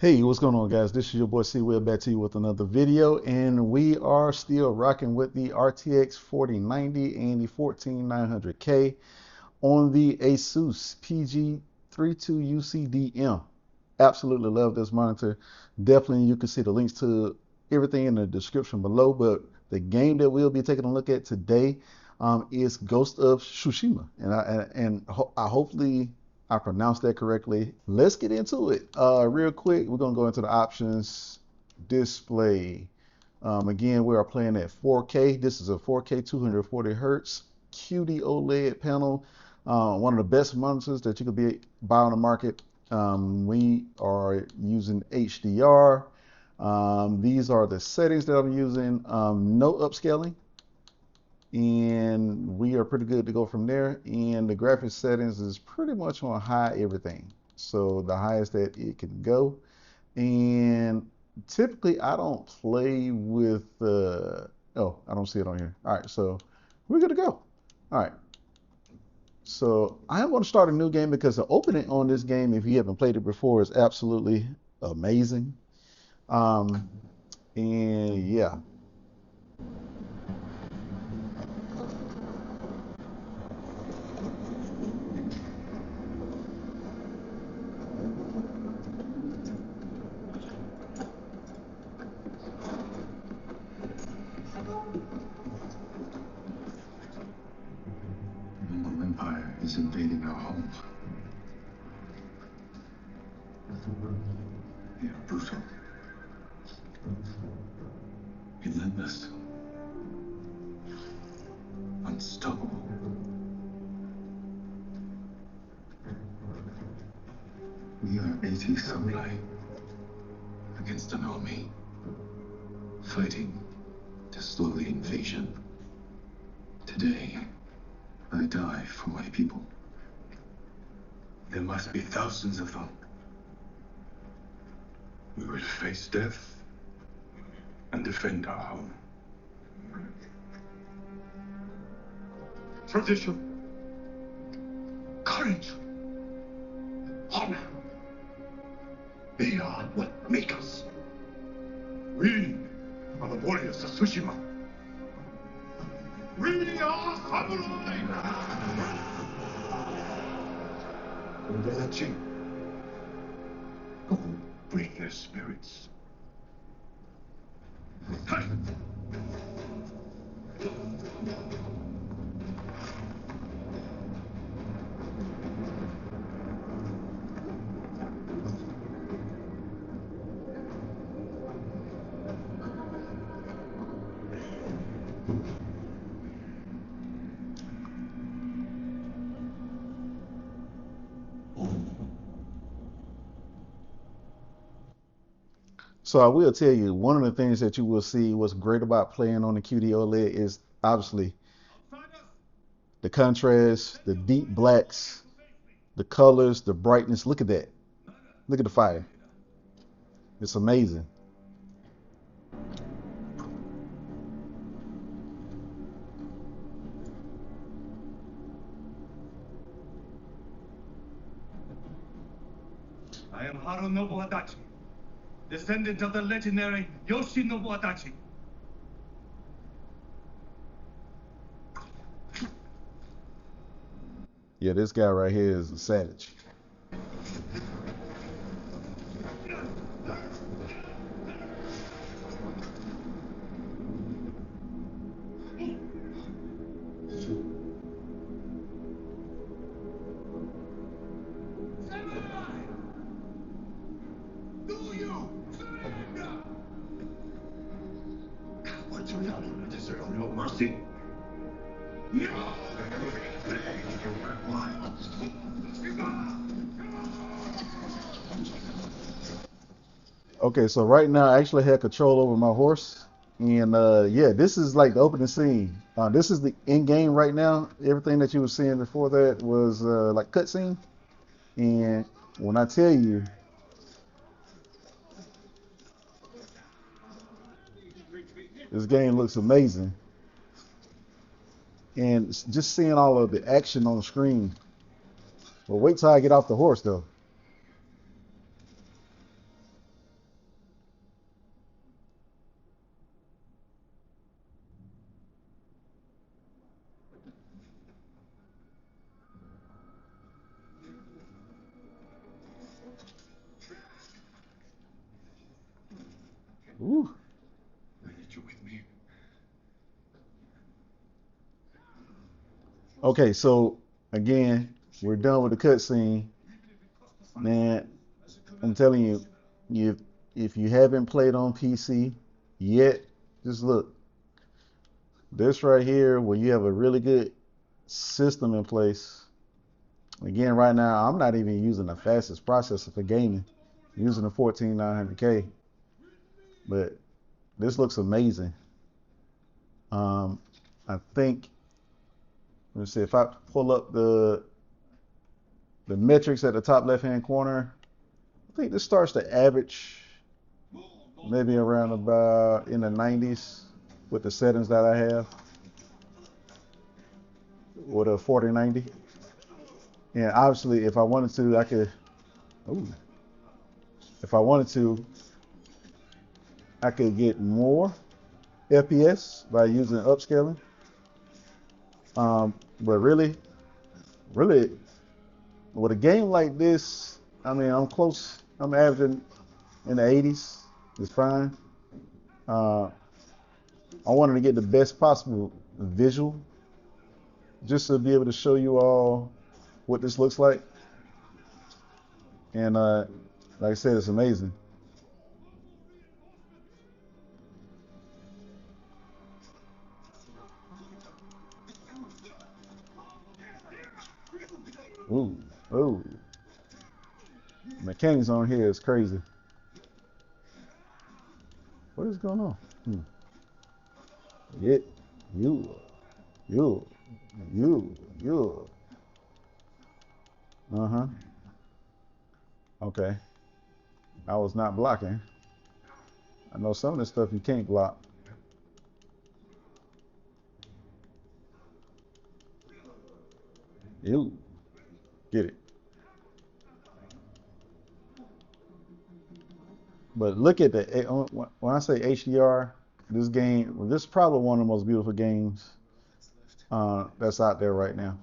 Hey, what's going on, guys? This is your boy C. Will back to you with another video, and we are still rocking with the RTX 4090 and the 14900K on the Asus PG32UCDM. Absolutely love this monitor. Definitely, you can see the links to everything in the description below. But the game that we'll be taking a look at today is Ghost of Tsushima, I hopefully I pronounced that correctly. Let's get into it. Real quick, we're gonna go into the options. Display. Again, we are playing at 4K. This is a 4K 240 hertz QD OLED panel. One of the best monitors that you could buy on the market. We are using HDR. These are the settings that I'm using. No upscaling, and we are pretty good to go from there. And the graphics settings is pretty much on high everything, so the highest that it can go. And typically I don't play with oh, I don't see it on here. All right, so we're good to go. All right, so I am going to start a new game because the opening on this game, if you haven't played it before, is absolutely amazing. um and yeah. The Empire is invading our home. They are brutal, relentless, unstoppable. We are 80 samurai against an army, fighting to slow the invasion. Today, I die for my people. There must be thousands of them. We will face death and defend our home. Tradition, courage, honor. They are what make us. We are the warriors of Tsushima. We are samurai! Under the chin. Go bring their spirits. Hey! So I will tell you, one of the things that you will see what's great about playing on the QD OLED is obviously the contrast, the deep blacks, the colors, the brightness. Look at that. Look at the fire. It's amazing. I am Harunobu Adachi, descendant of the legendary Yoshinobu Adachi. Yeah, this guy right here is a savage. Do you surrender? What you done deserve no mercy. No! Okay, so right now I actually had control over my horse. And yeah, this is like the opening scene. This is the end game right now. Everything that you were seeing before that was like cutscene. And when I tell you, this game looks amazing. And just seeing all of the action on the screen. Well, wait till I get off the horse though. Ooh. I need you with me. Okay, so again, we're done with the cutscene. Man, I'm telling you, if you haven't played on PC yet, just look. This right here, where you have a really good system in place. Again, right now, I'm not even using the fastest processor for gaming. I'm using the 14900K, but this looks amazing. I think, let's see, if I pull up the metrics at the top left-hand corner, I think this starts to average maybe around about in the 90s with the settings that I have with a 4090. And obviously, if I wanted to, I could. Ooh, if I wanted to, I could get more FPS by using upscaling. But really, with a game like this, I mean, I'm close. I'm averaging in the 80s. It's fine. Uh, I wanted to get the best possible visual, just to be able to show you all what this looks like. And like I said, it's amazing. Ooh, ooh. Mechanics on here is crazy. What is going on? It, you, you, you. Uh-huh. Okay. I was not blocking. I know some of this stuff you can't block. You. Get it. But look at the, when I say HDR, this game, this is probably one of the most beautiful games that's out there right now.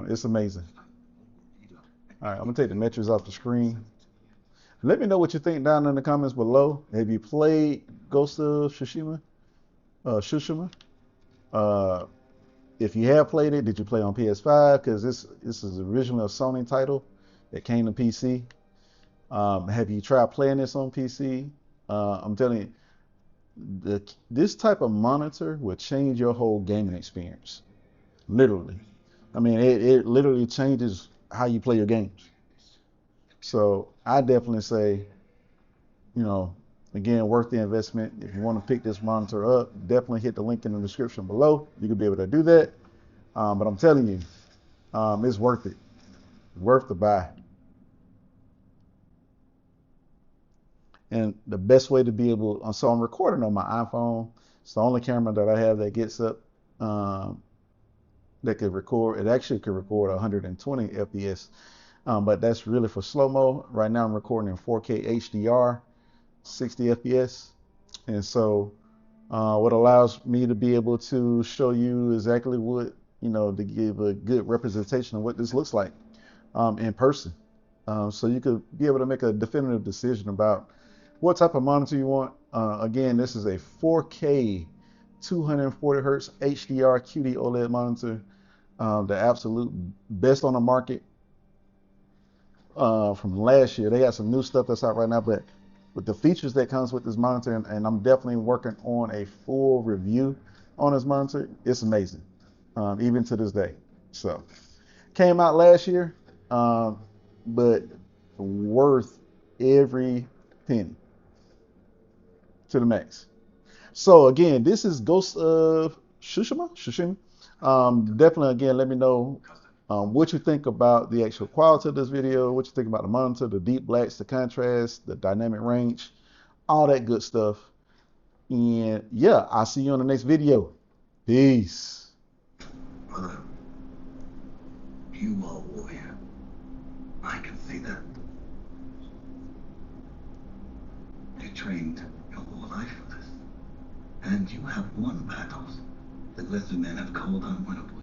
It's amazing. All right, I'm gonna take the metrics off the screen. Let me know what you think down in the comments below. Have you played Ghost of Tsushima? Tsushima? Uh, if you have played it, did you play on PS5? Because this is originally a Sony title that came to PC. Have you tried playing this on PC? I'm telling you, this type of monitor will change your whole gaming experience. Literally. I mean, it literally changes how you play your games. So I definitely say, you know, again, worth the investment. If you want to pick this monitor up, definitely hit the link in the description below. You can be able to do that. But I'm telling you, it's worth it. Worth the buy. And the best way to be able, so I'm recording on my iPhone. It's the only camera that I have that gets up, that could record. It actually could record 120 FPS, but that's really for slow-mo. Right now I'm recording in 4K HDR, 60 FPS. And so what allows me to be able to show you exactly what, to give a good representation of what this looks like in person. So you could be able to make a definitive decision about what type of monitor you want. Again, this is a 4K 240 hertz HDR QD OLED monitor, the absolute best on the market from last year. They got some new stuff that's out right now, but with the features that comes with this monitor, and I'm definitely working on a full review on this monitor, it's amazing, even to this day. So, came out last year, but worth every penny to the max. So again, this is Ghost of Tsushima. Definitely, again, let me know what you think about the actual quality of this video, what you think about the monitor, the deep blacks, the contrast, the dynamic range, all that good stuff. And yeah, I'll see you on the next video. Peace. Brother, you are a warrior. I can see that. You trained your whole life for this. And you have won battles that lesser men have called unwinnable.